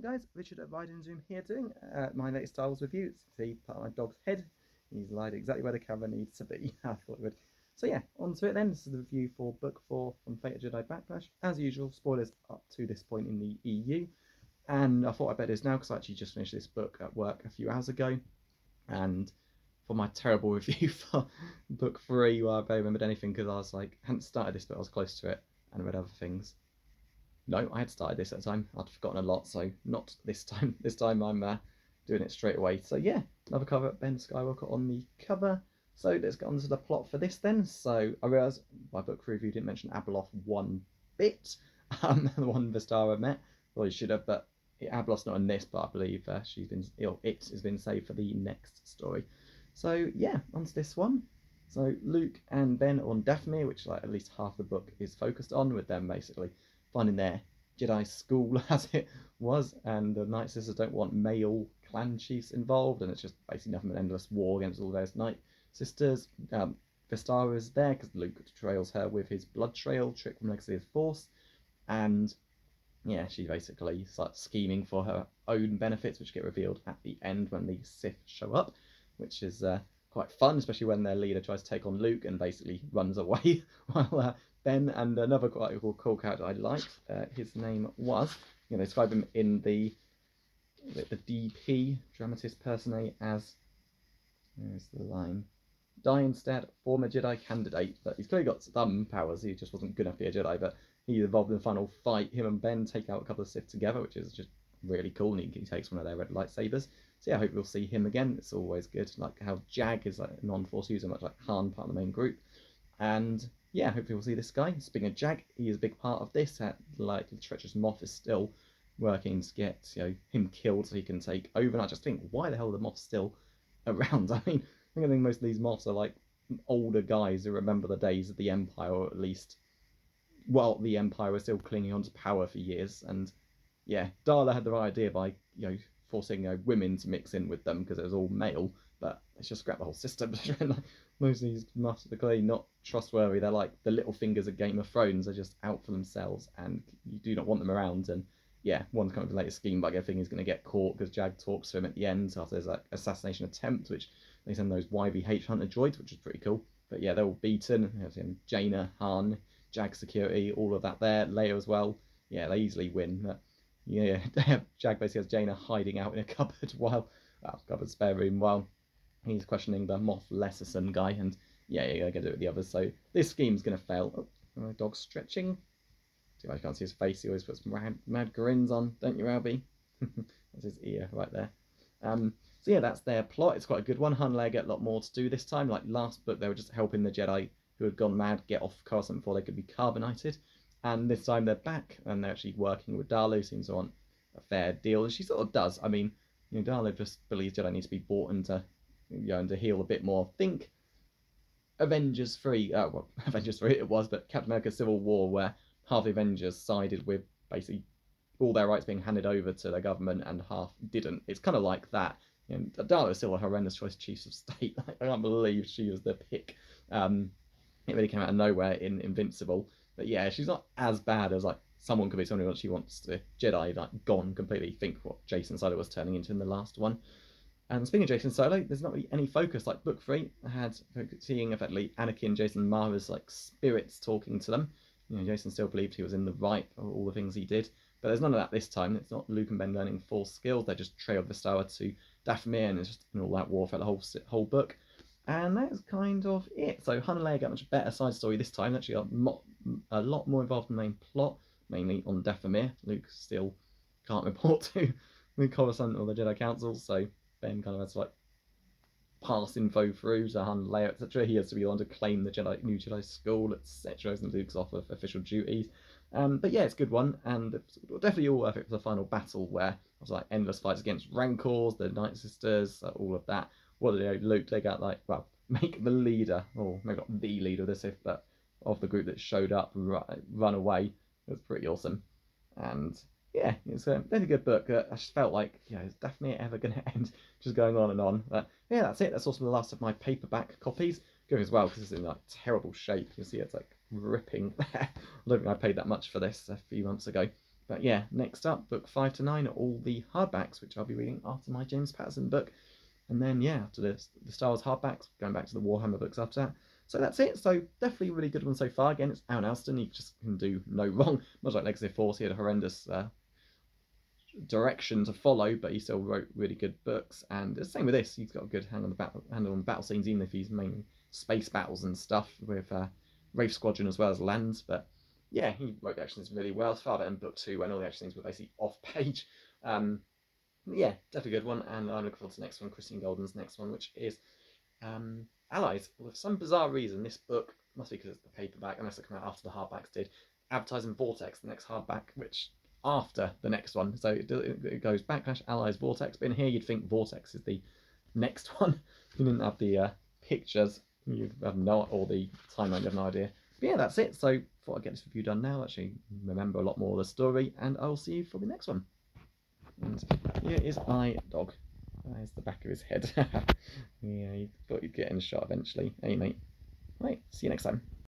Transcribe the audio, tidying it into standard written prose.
guys, Richard at Ride and Zoom here doing my latest Star Wars review. See part of my dog's head. He's lied exactly where the camera needs to be. I thought it would. So yeah, on to it then. This is the review for Book 4 from Fate of Jedi Backlash. As usual, spoilers up to this point in the EU. And I thought I'd better do this now because I actually just finished this book at work a few hours ago. And for my terrible review for Book 3, where I barely remembered anything because I was like, hadn't started this but I was close to it and read other things. No, I had started this at the time. I'd forgotten a lot, so not this time. This time I'm doing it straight away. So yeah, another cover, Ben Skywalker on the cover. So let's get on to the plot for this then. So I realise my book review didn't mention Abeloth one bit. The one Vistara met. Well, you should have, but Abeloth's not in this, but I believe it has been saved for the next story. So yeah, on to this one. So Luke and Ben are on Dathomir, which like at least half the book is focused on, with them basically finding their Jedi school as it was, and the Night Sisters don't want male clan chiefs involved, and it's just basically nothing but an endless war against all those Night Sisters. Vistara is there because Luke trails her with his blood trail, trick from Legacy of the Force, and yeah, she basically starts scheming for her own benefits, which get revealed at the end when the Sith show up, which is quite fun, especially when their leader tries to take on Luke and basically runs away while Ben and another quite cool character I liked, his name was, they describe him in the DP, dramatist personae, as, there's the line, die instead, former Jedi candidate, but he's clearly got some powers, he just wasn't good enough to be a Jedi, but he's involved in the final fight. Him and Ben take out a couple of Sith together, which is just really cool, and he takes one of their red lightsabers. So yeah, I hope we'll see him again. It's always good, like how Jag is like a non-Force user, much like Han, part of the main group. And yeah, hopefully we'll see this guy. Speaking of Jag, he is a big part of this. Like the treacherous Moff is still working to get him killed so he can take over. And I just think, why the hell are the Moffs still around? I think most of these Moffs are like older guys who remember the days of the Empire, or at least, well, the Empire was still clinging on to power for years. And yeah, Darla had the right idea by forcing women to mix in with them because it was all male, but let's just scrap the whole system. Most of these Moffs are clearly not trustworthy. They're like the little fingers of Game of Thrones. They're just out for themselves, and you do not want them around. And yeah, one's kind of the latest scheme, but I think he's going to get caught because Jag talks to him at the end after there's like assassination attempt, which they send those YVH hunter droids, which is pretty cool. But yeah, they're all beaten. There's him, Jaina, Han, Jag security, all of that there. Leia as well. Yeah, they easily win. But yeah, Jag basically has Jaina hiding out in a cupboard cupboard spare room while he's questioning the Moff Lesserson guy, and yeah, you're gonna do it with the others. So this scheme's gonna fail. Oh, my dog's stretching. See if I can't see his face. He always puts mad grins on, don't you, Albie? That's his ear right there. So yeah, that's their plot. It's quite a good one. Han and Leia get a lot more to do this time. Like last book, they were just helping the Jedi who had gone mad get off Coruscant before they could be carbonated. And this time they're back and they're actually working with Darla, who seems to want a fair deal. And she sort of does. I mean, Darla just believes Jedi needs to be bought into, and to heal a bit more. Think Avengers 3, well, Avengers 3 it was, but Captain America Civil War, where half the Avengers sided with basically all their rights being handed over to the government and half didn't. It's kind of like that. Darla is still a horrendous choice chief of state. I can't believe she was the pick. It really came out of nowhere in Invincible. But yeah, she's not as bad as like someone could be. Someone who she wants to Jedi like gone completely. Think what Jason Solo was turning into in the last one. And speaking of Jason Solo, there's not really any focus. Like book 3 had seeing effectively Anakin, Jason, and Mara's like spirits talking to them. Jason still believed he was in the right for all the things he did, but there's none of that this time. It's not Luke and Ben learning Force skills. They just trailed Vistara to Dathomir, and it's just all that warfare the whole book. And that's kind of it. So Han and Leia get a much better side story this time. They actually got a lot more involved in the main plot, mainly on Dathomir. Luke still can't report to the Coruscant or the Jedi Council, so Ben kind of has to like pass info through to Han and Leia, etc. He has to be the one to claim the new Jedi school, etc. And Luke's off of official duties. But yeah, it's a good one, and it's definitely all worth it for the final battle, where it was like endless fights against Rancors, the Night Sisters, all of that. What did they do? Luke take out make the leader, or maybe not the leader of the Sith, but of the group that showed up, run away. It was pretty awesome, and yeah, it's a really good book. I just felt like, it's definitely ever going to end just going on and on. But yeah, that's it. That's also the last of my paperback copies. Good as well, because it's in like terrible shape. You see it's like ripping there. I don't think I paid that much for this a few months ago. But yeah, next up, book 5 to 9 are all the hardbacks, which I'll be reading after my James Patterson book. And then, yeah, after the Star Wars hardbacks, going back to the Warhammer books after that. So that's it. So definitely a really good one so far. Again, it's Aaron Alston. He just can do no wrong. Much like Legacy of Force, he had a horrendous direction to follow, but he still wrote really good books. And the same with this. He's got a good handle on the battle scenes, even if he's mainly space battles and stuff with Wraith Squadron as well as lands. But yeah, he wrote the action scenes really well. As far as in book 2, when all the action scenes were basically off page. Yeah, definitely a good one, and I'm looking forward to the next one, Christine Golden's next one, which is Allies. Well, for some bizarre reason, this book, must be because it's the paperback, unless it came out after the hardbacks did, advertising Vortex, the next hardback, which after the next one. So it goes Backlash, Allies, Vortex, but in here you'd think Vortex is the next one. You didn't have the pictures, you have no, or the timeline, you have no idea. But yeah, that's it. So thought I'd get this review done now, actually remember a lot more of the story, and I'll see you for the next one. And here is my dog. There's the back of his head. Yeah, he thought he'd get in a shot eventually. Hey, mate. Right, see you next time.